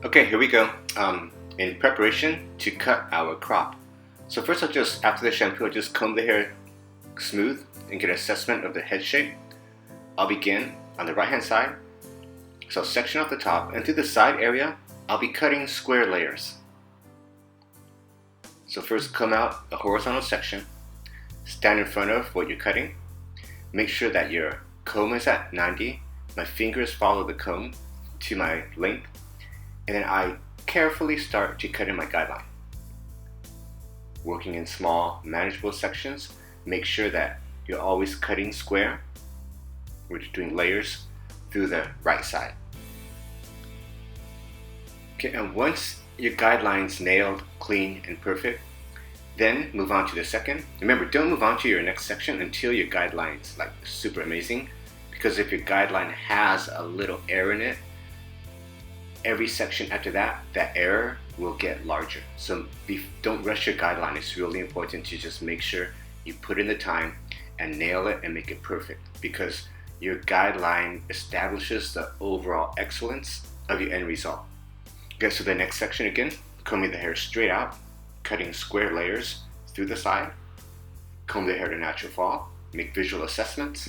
Okay, here we go. In preparation to cut our crop. So first after the shampoo, I'll just comb the hair smooth and get an assessment of the head shape. I'll begin on the right hand side. So I'll section off the top, and through the side area, I'll be cutting square layers. So first come out a horizontal section, stand in front of what you're cutting. Make sure that your comb is at 90. My fingers follow the comb to my length. And then I carefully start to cut in my guideline. Working in small, manageable sections, make sure that you're always cutting square. We're just doing layers through the right side. Okay, and once your guideline's nailed, clean, and perfect, then move on to the second. Remember, don't move on to your next section until your guideline's like super amazing, because if your guideline has a little error in it, every section after that error will get larger. So don't rush your guideline. It's really important to just make sure you put in the time and nail it and make it perfect, because your guideline establishes the overall excellence of your end result. Okay, so the next section again, combing the hair straight out, cutting square layers through the side, comb the hair to natural fall, make visual assessments.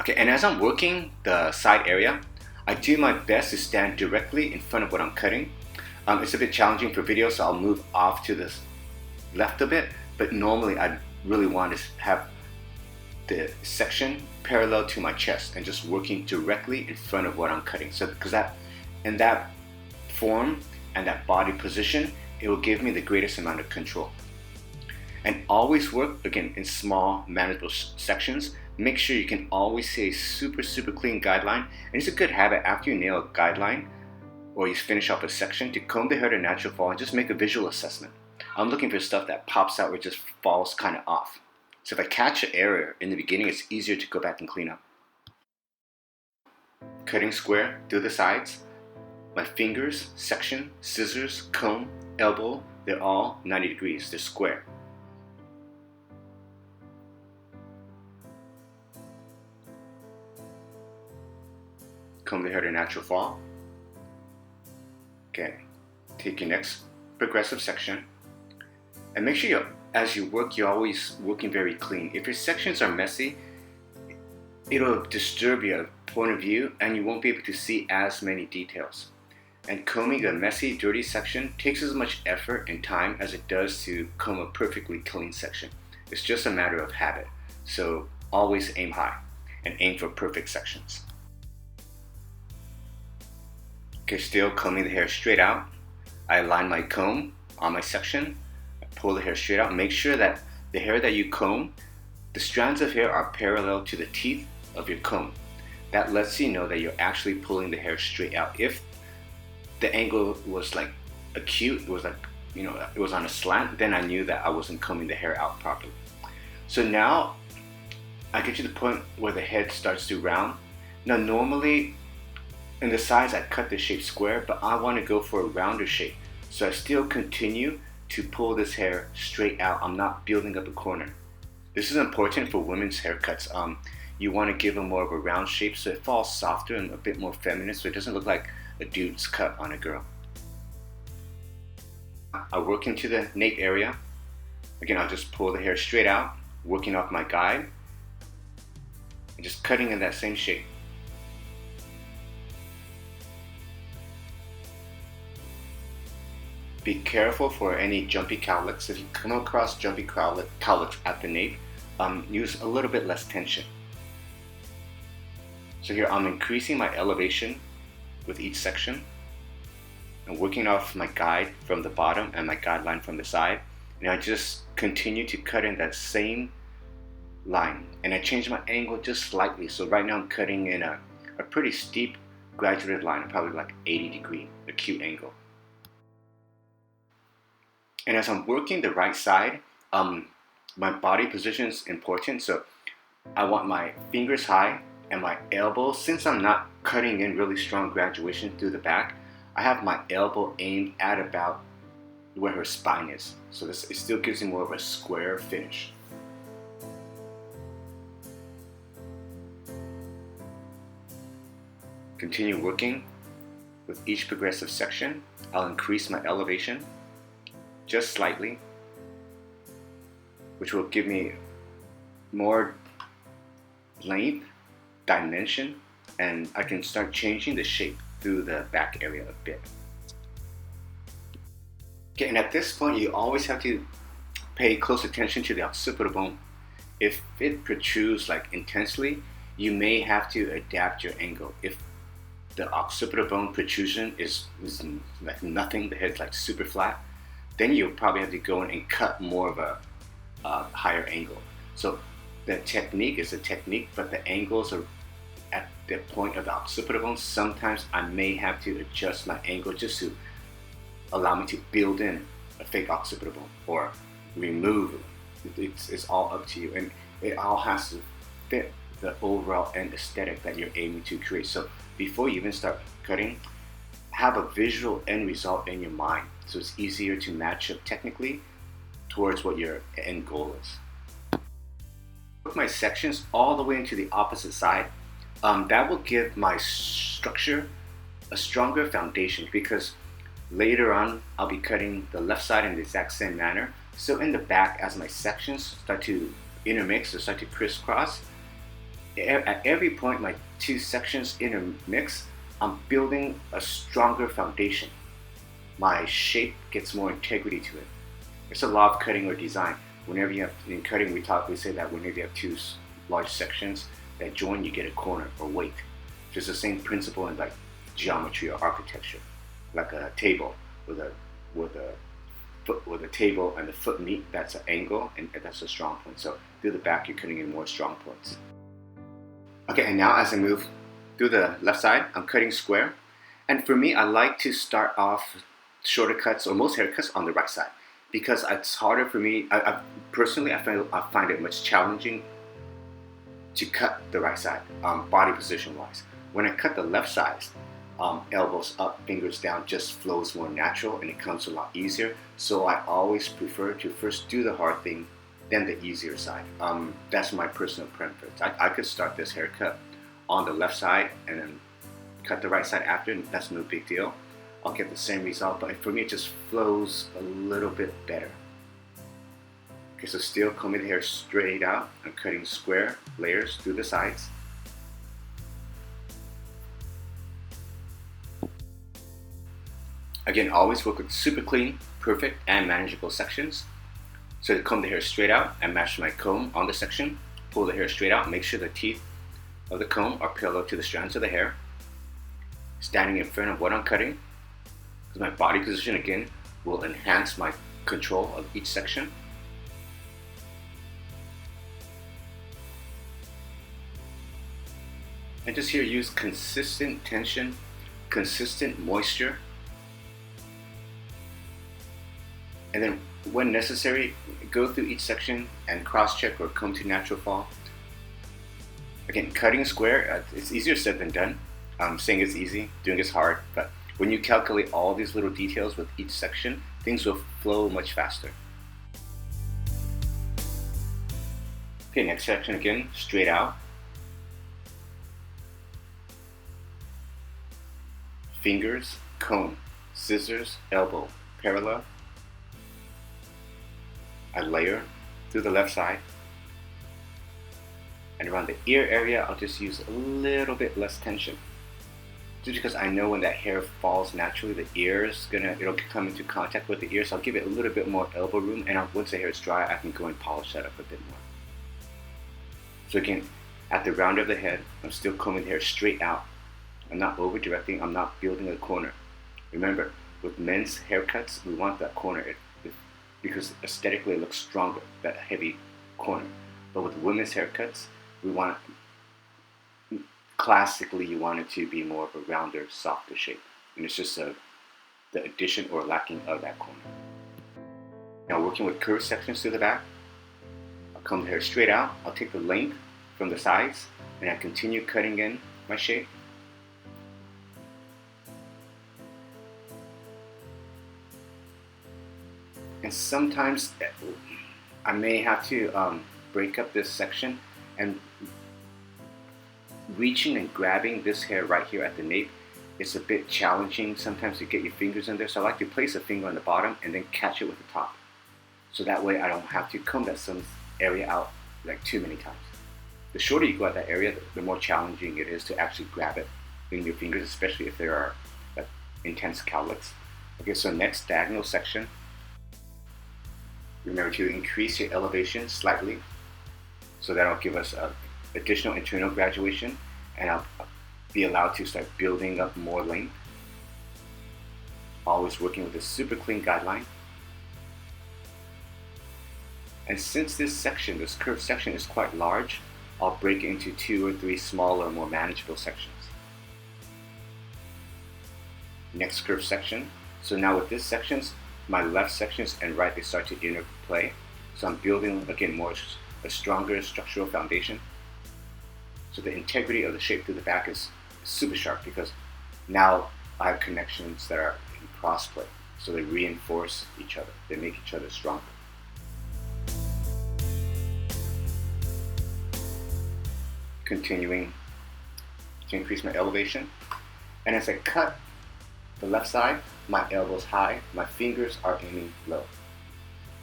Okay, and as I'm working the side area, I do my best to stand directly in front of what I'm cutting. It's a bit challenging for video, so I'll move off to the left a bit, but normally I really want to have the section parallel to my chest and just working directly in front of what I'm cutting. So because in that form and that body position, it will give me the greatest amount of control. And always work, again, in small, manageable sections. Make sure you can always see a super clean guideline. And it's a good habit after you nail a guideline or you finish off a section to comb the hair to natural fall and just make a visual assessment. I'm looking for stuff that pops out or just falls kind of off. So if I catch an error in the beginning, it's easier to go back and clean up. Cutting square through the sides. My fingers, section, scissors, comb, elbow, they're all 90 degrees. They're square. Comb the hair to natural fall. Okay, take your next progressive section and make sure as you work, you're always working very clean. If your sections are messy, it'll disturb your point of view and you won't be able to see as many details. And combing a messy, dirty section takes as much effort and time as it does to comb a perfectly clean section. It's just a matter of habit. So always aim high and aim for perfect sections. Okay, still combing the hair straight out. I align my comb on my section. I pull the hair straight out. Make sure that the hair that you comb, the strands of hair are parallel to the teeth of your comb. That lets you know that you're actually pulling the hair straight out. If the angle was like acute, it was like, it was on a slant, then I knew that I wasn't combing the hair out properly. So now I get to the point where the head starts to round. Now normally in the sides I cut the shape square, but I want to go for a rounder shape. So I still continue to pull this hair straight out. I'm not building up a corner. This is important for women's haircuts. You want to give them more of a round shape so it falls softer and a bit more feminine, so it doesn't look like a dude's cut on a girl. I work into the nape area. Again, I'll just pull the hair straight out, working off my guide, and just cutting in that same shape. Be careful for any jumpy cowlicks. If you come across jumpy cowlicks at the nape, use a little bit less tension. So here I'm increasing my elevation with each section and working off my guide from the bottom and my guideline from the side. And I just continue to cut in that same line. And I change my angle just slightly. So right now I'm cutting in a pretty steep graduated line, probably like 80 degree acute angle. And as I'm working the right side, my body position is important. So I want my fingers high and my elbow, since I'm not cutting in really strong graduation through the back, I have my elbow aimed at about where her spine is. So it still gives me more of a square finish. – Continue working With each progressive section, I'll increase my elevation just slightly, which will give me more length, dimension, and I can start changing the shape through the back area a bit. Okay, and at this point, you always have to pay close attention to the occipital bone. If it protrudes like intensely, you may have to adapt your angle. If the occipital bone protrusion is like nothing, the head's like super flat, then you'll probably have to go in and cut more of a higher angle. So the technique is a technique, but the angles are at the point of the occipital bone. Sometimes I may have to adjust my angle just to allow me to build in a fake occipital bone or remove it. It's all up to you, and it all has to fit the overall end aesthetic that you're aiming to create. So before you even start cutting, have a visual end result in your mind so it's easier to match up technically towards what your end goal is. Put my sections all the way into the opposite side. That will give my structure a stronger foundation, because later on I'll be cutting the left side in the exact same manner. So in the back, as my sections start to intermix or start to crisscross, at every point my two sections intermix, I'm building a stronger foundation. My shape gets more integrity to it. It's a law of cutting or design. Whenever you have, in cutting we say that whenever you have two large sections that join, you get a corner or weight. It's the same principle in like geometry or architecture. Like a table with a table and the foot meet, that's an angle, and that's a strong point. So through the back, you're cutting in more strong points. Okay, and now as I move through the left side, I'm cutting square. And for me, I like to start off shorter cuts or most haircuts on the right side, because it's harder for me. Personally, I find it much challenging to cut the right side, body position wise. When I cut the left side, elbows up, fingers down just flows more natural, and it comes a lot easier. So I always prefer to first do the hard thing, then the easier side. That's my personal preference. I could start this haircut on the left side and then cut the right side after, and that's no big deal. I'll get the same result, but for me it just flows a little bit better. Okay, so still combing the hair straight out. I'm cutting square layers through the sides. Again, always work with super clean, perfect, and manageable sections. So to comb the hair straight out, I match my comb on the section, pull the hair straight out, make sure the teeth of the comb are parallel to the strands of the hair. Standing in front of what I'm cutting, because my body position again will enhance my control of each section. And just here use consistent tension, consistent moisture. And then when necessary, go through each section and cross-check or come to natural fall. Again, cutting square, it's easier said than done. Saying it's easy, doing it's hard, but when you calculate all these little details with each section, things will flow much faster. Okay, next section again, straight out. Fingers, comb, scissors, elbow, parallel. I layer through the left side. And around the ear area, I'll just use a little bit less tension. Just because I know when that hair falls naturally, the ear is it'll come into contact with the ear, so I'll give it a little bit more elbow room, and once the hair is dry, I can go and polish that up a bit more. So again, at the round of the head, I'm still combing the hair straight out. I'm not over directing, I'm not building a corner. Remember, with men's haircuts, we want that corner because aesthetically it looks stronger, that heavy corner. But with women's haircuts, we want classically, you want it to be more of a rounder, softer shape. And it's just the addition or lacking of that corner. Now working with curved sections to the back, I'll comb the hair straight out. I'll take the length from the sides and I continue cutting in my shape. And sometimes I may have to break up this section, and reaching and grabbing this hair right here at the nape it's a bit challenging sometimes to get your fingers in there. So I like to place a finger on the bottom and then catch it with the top. So that way I don't have to comb that some area out like too many times. The shorter you go at that area, the more challenging it is to actually grab it in your fingers, especially if there are intense cowlicks. Okay, so next diagonal section, remember to increase your elevation slightly. So that'll give us additional internal graduation, and I'll be allowed to start building up more length. Always working with a super clean guideline. And since this curved section is quite large, I'll break it into 2 or 3 smaller, more manageable sections. Next curved section. So now with this sections, my left sections and right, they start to interplay. So I'm building, again, a stronger structural foundation. So the integrity of the shape through the back is super sharp because now I have connections that are in crossplay. So they reinforce each other. They make each other stronger. Continuing to increase my elevation. And as I cut the left side, my elbow's high, my fingers are aiming low.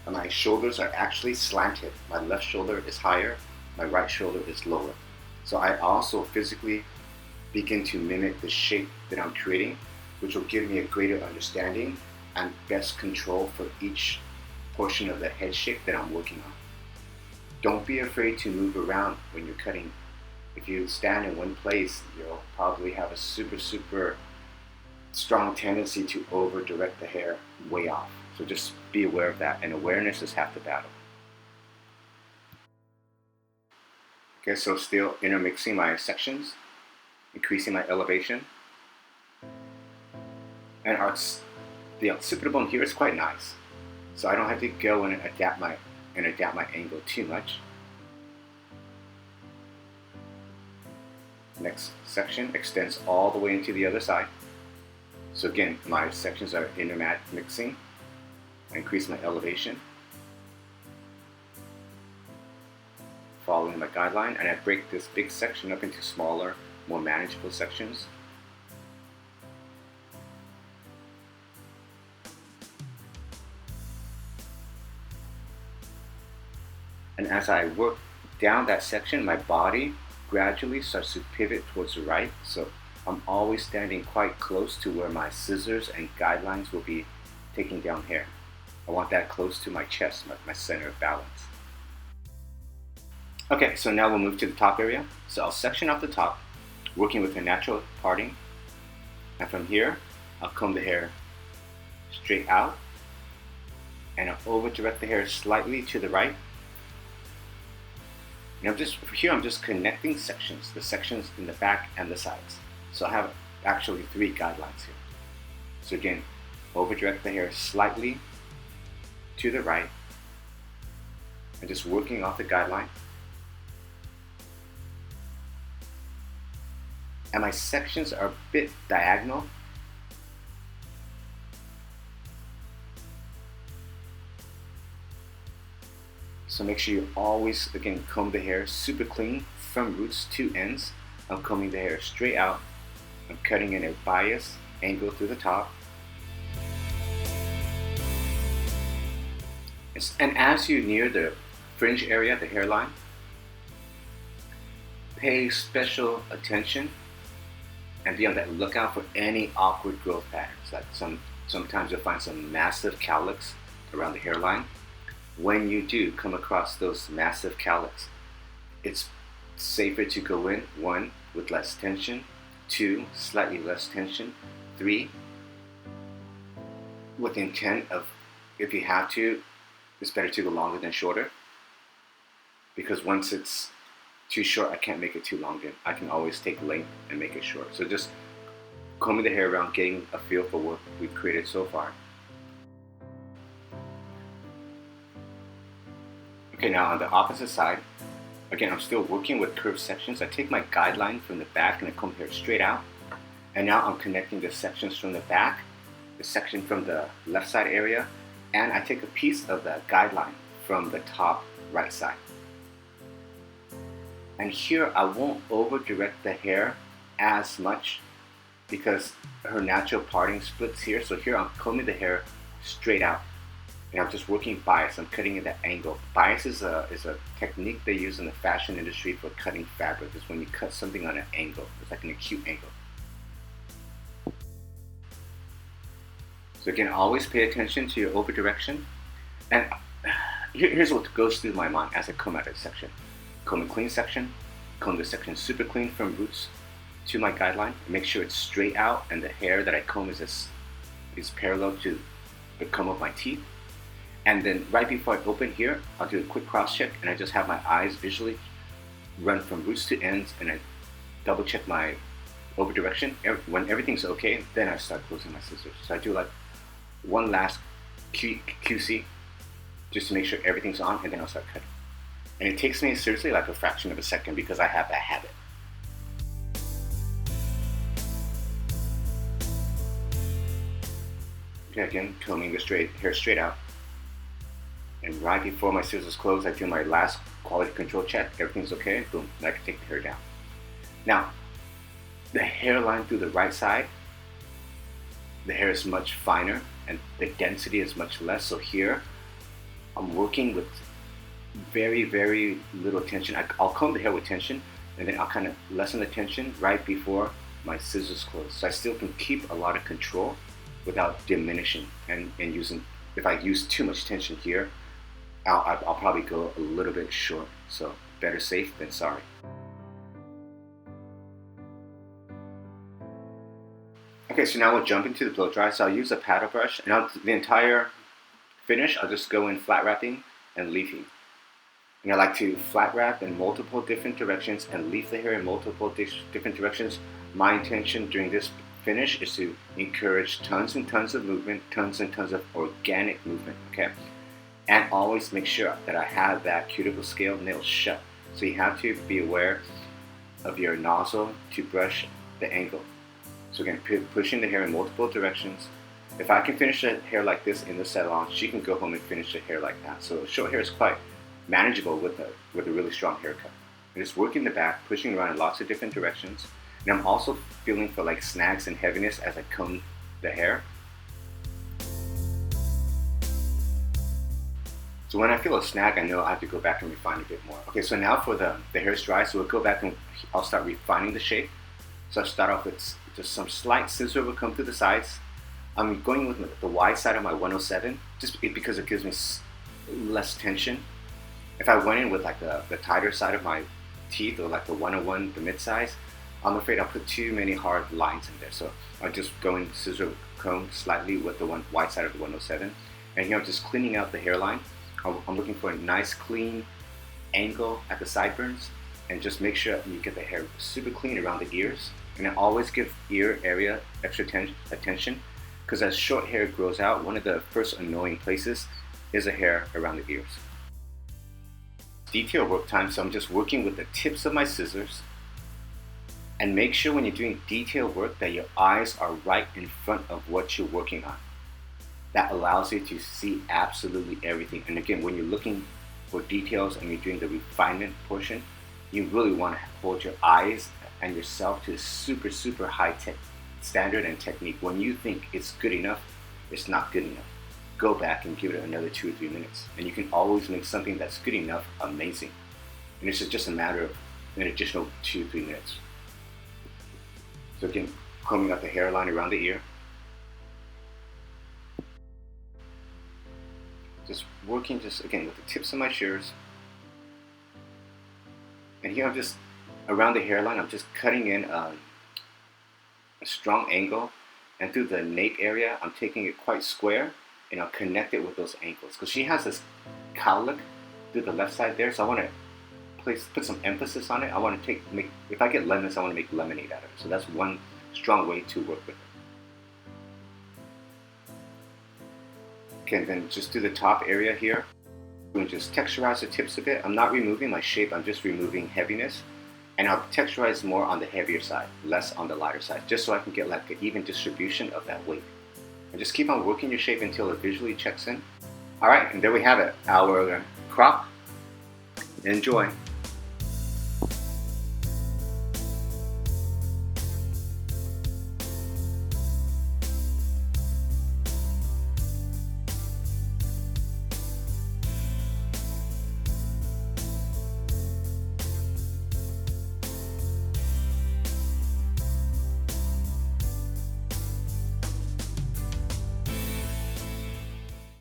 And my shoulders are actually slanted. My left shoulder is higher, my right shoulder is lower. So I also physically begin to mimic the shape that I'm creating, which will give me a greater understanding and best control for each portion of the head shape that I'm working on. Don't be afraid to move around when you're cutting. If you stand in one place, you'll probably have a super strong tendency to over direct the hair way off. So just be aware of that, and awareness is half the battle. Okay, so still intermixing my sections, increasing my elevation. And the occipital bone here is quite nice. So I don't have to go and adapt my angle too much. Next section extends all the way into the other side. So again, my sections are intermixing. I increase my elevation, following my guideline, and I break this big section up into smaller, more manageable sections. And as I work down that section, my body gradually starts to pivot towards the right. So I'm always standing quite close to where my scissors and guidelines will be taking down hair. I want that close to my chest, my center of balance. Okay, so now we'll move to the top area. So I'll section off the top, working with a natural parting. And from here, I'll comb the hair straight out, and I'll over direct the hair slightly to the right. And I'm just connecting sections, the sections in the back and the sides. So I have actually 3 guidelines here. So again, over direct the hair slightly to the right, and just working off the guideline. And my sections are a bit diagonal. So make sure you always, again, comb the hair super clean from roots to ends. I'm combing the hair straight out. I'm cutting in a bias angle through the top. And as you near the fringe area, the hairline, pay special attention and be on that lookout for any awkward growth patterns. Like sometimes you'll find some massive cowlicks around the hairline. When you do come across those massive cowlicks, it's safer to go in, 1, with less tension, 2, slightly less tension, 3, with the intent of, if you have to, it's better to go longer than shorter, because once it's too short, I can't make it too long. I can always take length and make it short. So just combing the hair around, getting a feel for what we've created so far. Okay, now on the opposite side, again, I'm still working with curved sections. I take my guideline from the back and I comb the hair straight out. And now I'm connecting the sections from the back, the section from the left side area, and I take a piece of the guideline from the top right side. And here I won't over direct the hair as much because her natural parting splits here. So here I'm combing the hair straight out, and I'm just working bias. I'm cutting at that angle. Bias is a technique they use in the fashion industry for cutting fabric. It's when you cut something on an angle. It's like an acute angle. So again, always pay attention to your over direction. And here's what goes through my mind as I comb out this section. Comb a clean section, comb the section super clean from roots to my guideline. Make sure it's straight out and the hair that I comb is parallel to the comb of my teeth. And then right before I open here, I'll do a quick cross check, and I just have my eyes visually run from roots to ends, and I double check my over direction. When everything's okay, then I start closing my scissors. So I do like one last QC just to make sure everything's on, and then I'll start cutting. And it takes me seriously like a fraction of a second because I have that habit. Okay, again, combing the hair straight out. And right before my scissors close, I do my last quality control check. Everything's okay, boom, and I can take the hair down. Now, the hairline through the right side, the hair is much finer and the density is much less. So here, I'm working with very, very little tension. I'll comb the hair with tension, and then I'll kind of lessen the tension right before my scissors close. So I still can keep a lot of control without diminishing and using, if I use too much tension here, I'll probably go a little bit short. So better safe than sorry. Okay, so now we'll jump into the blow dry. So I'll use a paddle brush, and the entire finish, I'll just go in flat wrapping and leafing. And I like to flat wrap in multiple different directions and leaf the hair in multiple different directions. My intention during this finish is to encourage tons and tons of movement, tons and tons of organic movement, okay? And always make sure that I have that cuticle scale nailed shut. So you have to be aware of your nozzle to brush the angle. So again, pushing the hair in multiple directions. If I can finish the hair like this in the salon, she can go home and finish the hair like that. So short hair is quite manageable with a really strong haircut. I'm just working the back, pushing around in lots of different directions. And I'm also feeling for like snags and heaviness as I comb the hair. So when I feel a snag, I know I have to go back and refine a bit more. Okay, so now for the hair's dry, so we'll go back and I'll start refining the shape. So I'll start off with just some slight scissor will come through the sides. I'm going with the wide side of my 107, just because it gives me less tension. If I went in with like the tighter side of my teeth, or like the 101, the mid size, I'm afraid I'll put too many hard lines in there. So I'll just go in scissor comb slightly with the wide side of the 107. And here I'm just cleaning out the hairline. I'm looking for a nice clean angle at the sideburns, and just make sure you get the hair super clean around the ears. And I always give ear area extra attention, because as short hair grows out, one of the first annoying places is a hair around the ears. Detail work time, so I'm just working with the tips of my scissors. And make sure when you're doing detail work that your eyes are right in front of what you're working on. That allows you to see absolutely everything. And again, when you're looking for details and you're doing the refinement portion, you really want to hold your eyes and yourself to a super, super high tech standard and technique. When you think it's good enough, it's not good enough. Go back and give it another 2 or 3 minutes. And you can always make something that's good enough amazing. And it's just a matter of an additional 2 or 3 minutes. So again, combing out the hairline around the ear. Just working again with the tips of my shears. And here I'm just, around the hairline, I'm just cutting in a strong angle. And through the nape area, I'm taking it quite square, and I'll connect it with those ankles. Because she has this cowlick through the left side there, so I want to put some emphasis on it. I want to if I get lemons, I want to make lemonade out of it. So that's one strong way to work with it. Okay, and then just do the top area here. And just texturize the tips a bit. I'm not removing my shape, I'm just removing heaviness. And I'll texturize more on the heavier side, less on the lighter side, just so I can get like an even distribution of that weight. And just keep on working your shape until it visually checks in. Alright, and there we have it, our crop. Enjoy.